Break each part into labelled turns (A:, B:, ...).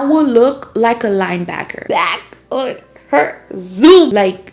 A: will look like a linebacker. Back on her zoom. Like,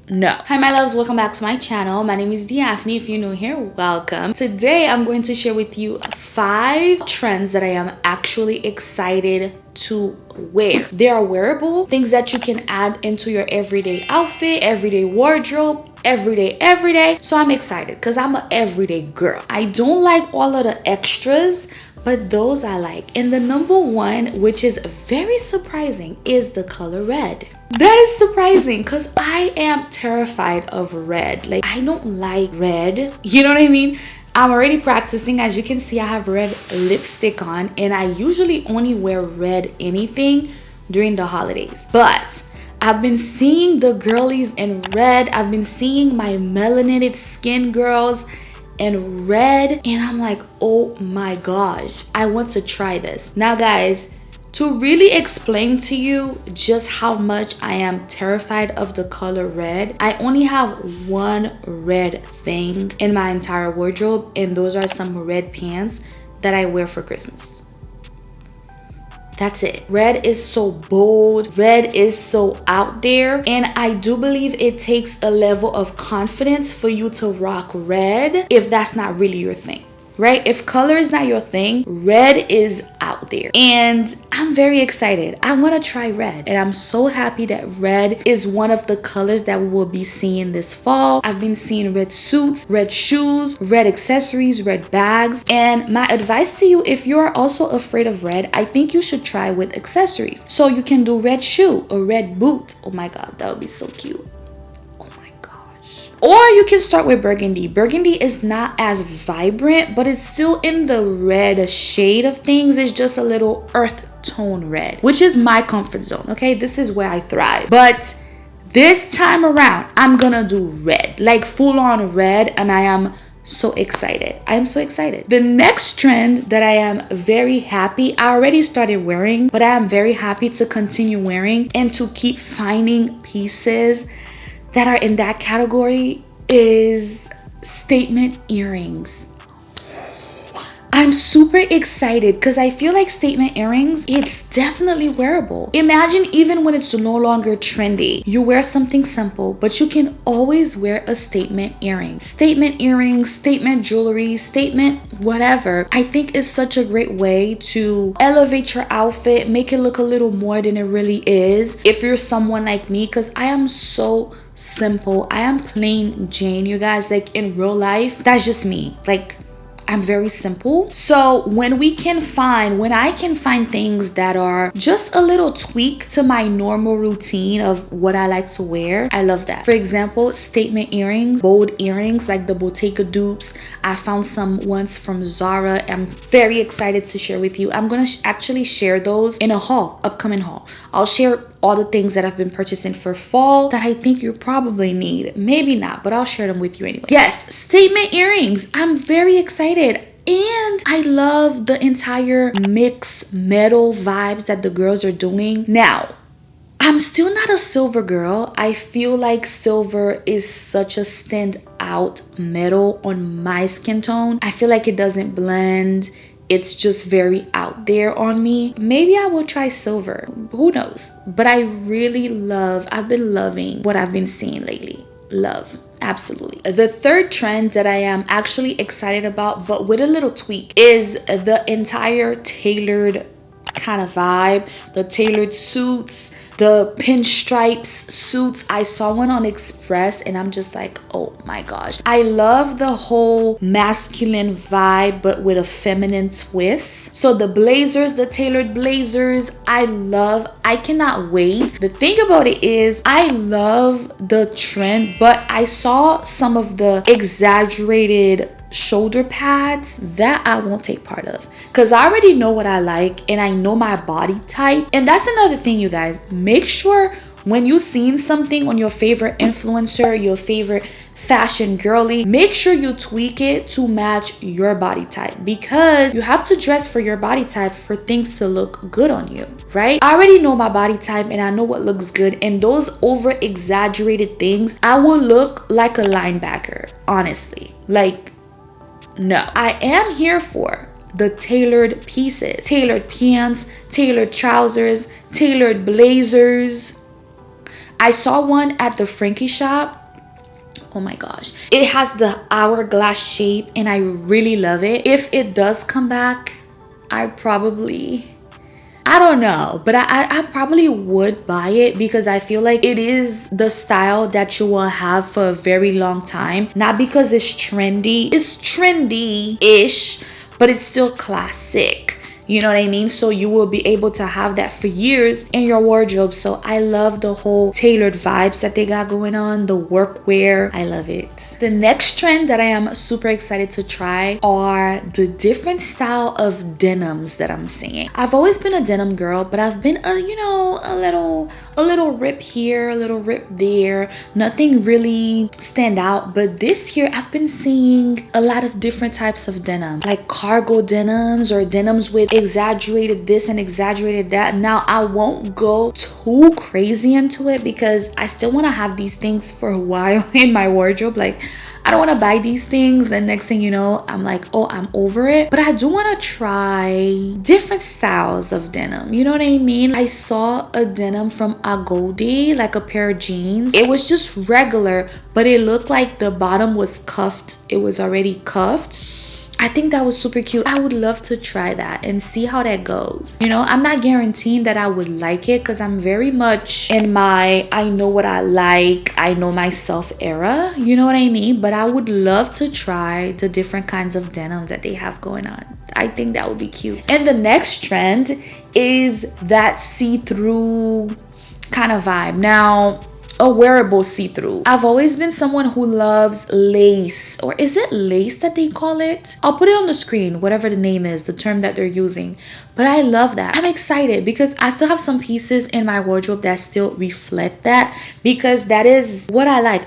A: no. Hi my loves, welcome back to my channel. My name is Daphne. If you're new here, welcome. Today I'm going to share with you 5 trends that I am actually excited to wear. They are wearable, things that you can add into your everyday outfit, everyday wardrobe, every day. So I'm excited because I'm an everyday girl. I don't like all of the extras, but those I like. And the number one, which is very surprising, is the color red. That is surprising because I am terrified of red. Like, I don't like red. You know what I mean? I'm already practicing. As you can see, I have red lipstick on, and I usually only wear red anything during the holidays. But I've been seeing the girlies in red. I've been seeing my melanated skin girls in red, and I'm like, oh my gosh, I want to try this. Now guys, to really explain to you just how much I am terrified of the color red, I only have one red thing in my entire wardrobe, and those are some red pants that I wear for Christmas. That's it. Red is so bold. Red is so out there. And I do believe it takes a level of confidence for you to rock red if that's not really your thing, right? If color is not your thing, red is out there. And I'm very excited. I want to try red. And I'm so happy that red is one of the colors that we will be seeing this fall. I've been seeing red suits, red shoes, red accessories, red bags. And my advice to you, if you are also afraid of red, I think you should try with accessories. So you can do red shoe or red boot. Oh my God, that would be so cute. Or you can start with burgundy. Burgundy is not as vibrant, but it's still in the red shade of things. It's just a little earth tone red, which is my comfort zone, okay? This is where I thrive. But this time around, I'm gonna do red, like full on red, and I am so excited. I am so excited. The next trend that I am very happy, I already started wearing, but I am very happy to continue wearing and to keep finding pieces that are in that category, is statement earrings. I'm super excited because I feel like statement earrings, it's definitely wearable. Imagine even when it's no longer trendy, you wear something simple, but you can always wear a statement earring. Statement earrings, statement jewelry, statement whatever, I think is such a great way to elevate your outfit, make it look a little more than it really is. If you're someone like me, because I am so simple, I am plain Jane, you guys. Like in real life, that's just me. Like, I'm very simple. So when I can find things that are just a little tweak to my normal routine of what I like to wear, I love that. For example, statement earrings, bold earrings like the Bottega dupes. I found some once from Zara. I'm very excited to share with you. I'm gonna actually share those in a haul, upcoming haul. I'll share all the things that I've been purchasing for fall that I think you probably need. Maybe not, but I'll share them with you anyway. Yes, statement earrings. I'm very excited. And I love the entire mix metal vibes that the girls are doing. Now, I'm still not a silver girl. I feel like silver is such a standout metal on my skin tone. I feel like it doesn't blend. It's just very out there on me. Maybe I will try silver. Who knows? But I've been loving what I've been seeing lately. Love. Absolutely. The third trend that I am actually excited about, but with a little tweak, is the entire tailored kind of vibe. The tailored suits, the pinstripes suits. I saw one on Express and I'm just like, oh my gosh. I love the whole masculine vibe, but with a feminine twist. So the blazers, the tailored blazers, I cannot wait. The thing about it is, I love the trend, but I saw some of the exaggerated shoulder pads that I won't take part of, because I already know what I like and I know my body type. And that's another thing, you guys. Make sure when you've seen something on your favorite influencer, your favorite fashion girly, make sure you tweak it to match your body type, because you have to dress for your body type for things to look good on you, right? I already know my body type and I know what looks good, and those over exaggerated things, I will look like a linebacker, honestly. Like, no. I am here for the tailored pieces. Tailored pants, tailored trousers, tailored blazers. I saw one at the Frankie shop. Oh my gosh. It has the hourglass shape and I really love it. If it does come back, I don't know, but I probably would buy it because I feel like it is the style that you will have for a very long time. Not because it's trendy. It's trendy-ish, but it's still classic. You know what I mean? So you will be able to have that for years in your wardrobe. So I love the whole tailored vibes that they got going on, the workwear. I love it. The next trend that I am super excited to try are the different style of denims that I'm seeing. I've always been a denim girl, but I've been a little rip here, a little rip there. Nothing really stand out. But this year I've been seeing a lot of different types of denim, like cargo denims or denims with exaggerated this and exaggerated that. Now I won't go too crazy into it because I still want to have these things for a while in my wardrobe. Like, I don't want to buy these things and next thing you know, I'm like, oh, I'm over it. But I do want to try different styles of denim. You know what I mean? I saw a denim from Agodi, like a pair of jeans. It was just regular, but it looked like the bottom was cuffed. It was already cuffed. I think that was super cute. I would love to try that and see how that goes. You know, I'm not guaranteeing that I would like it because I'm very much in my I know what I like, I know myself era. You know what I mean? But I would love to try the different kinds of denims that they have going on. I think that would be cute. And the next trend is that see-through kind of vibe. Now, a wearable see-through. I've always been someone who loves lace, or is it lace that they call it? I'll put it on the screen, whatever the name is, the term that they're using. But I love that. I'm excited because I still have some pieces in my wardrobe that still reflect that, because that is what I like.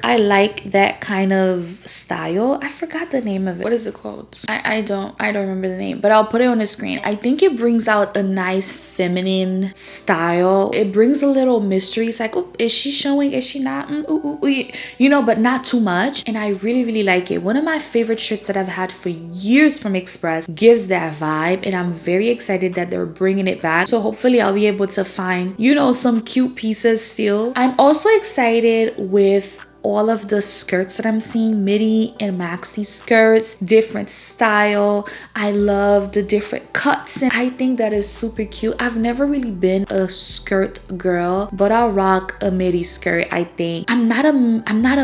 A: I like that kind of style. I forgot the name of it. What is it called? I don't remember the name, but I'll put it on the screen. I think it brings out a nice feminine style. It brings a little mystery. It's like, oh, is she showing? Is she not? You know, but not too much. And I really, really like it. One of my favorite shirts that I've had for years from Express gives that vibe, and I'm very excited that they're bringing it back. So hopefully I'll be able to find, you know, some cute pieces still. I'm also excited with all of the skirts that I'm seeing, midi and maxi skirts, different style. I love the different cuts and I think that is super cute. I've never really been a skirt girl, but I'll rock a midi skirt. I think I'm not a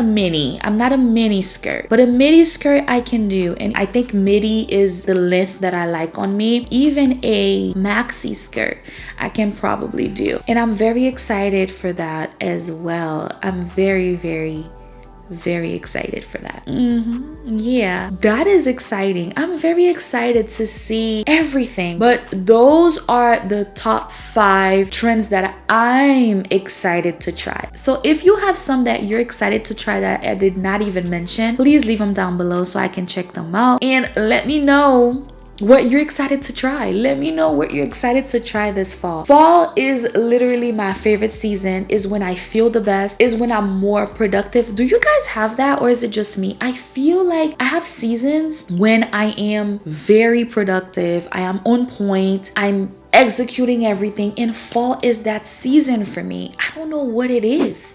A: mini skirt, but a midi skirt I can do, and I think midi is the length that I like on me. Even a maxi skirt I can probably do, and I'm very excited for that as well. I'm very excited for that. Yeah, that is exciting. I'm very excited to see everything, but those are the top 5 trends that I'm excited to try. So if you have some that you're excited to try that I did not even mention, please leave them down below so I can check them out, and let me know what you're excited to try. Let me know what you're excited to try this fall. Fall is literally my favorite season, is when I feel the best, is when I'm more productive. Do you guys have that, or is it just me? I feel like I have seasons when I am very productive, I am on point, I'm executing everything, and fall is that season for me. I don't know what it is.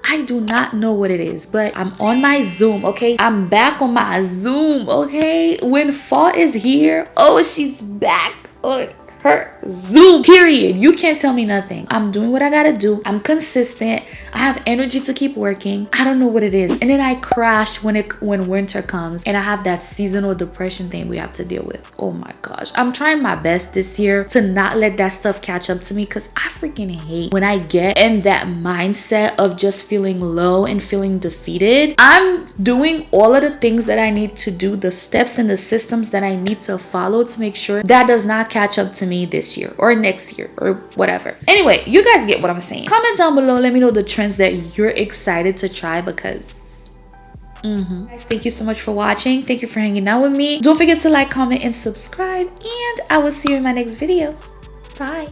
A: I do not know what it is, but I'm on my Zoom, okay? I'm back on my Zoom, okay? When fall is here, oh, she's back on her Zoom, period. You can't tell me nothing. I'm doing what I gotta do. I'm consistent. I have energy to keep working. I don't know what it is. And then I crash when winter comes, and I have that seasonal depression thing we have to deal with. Oh my gosh. I'm trying my best this year to not let that stuff catch up to me, because I freaking hate when I get in that mindset of just feeling low and feeling defeated. I'm doing all of the things that I need to do, the steps and the systems that I need to follow to make sure that does not catch up to me this year or next year or whatever. Anyway, you guys get what I'm saying. Comment down below, let me know the trends that you're excited to try, because guys, thank you so much for watching. Thank you for hanging out with me. Don't forget to like, comment, and subscribe, and I will see you in my next video. Bye.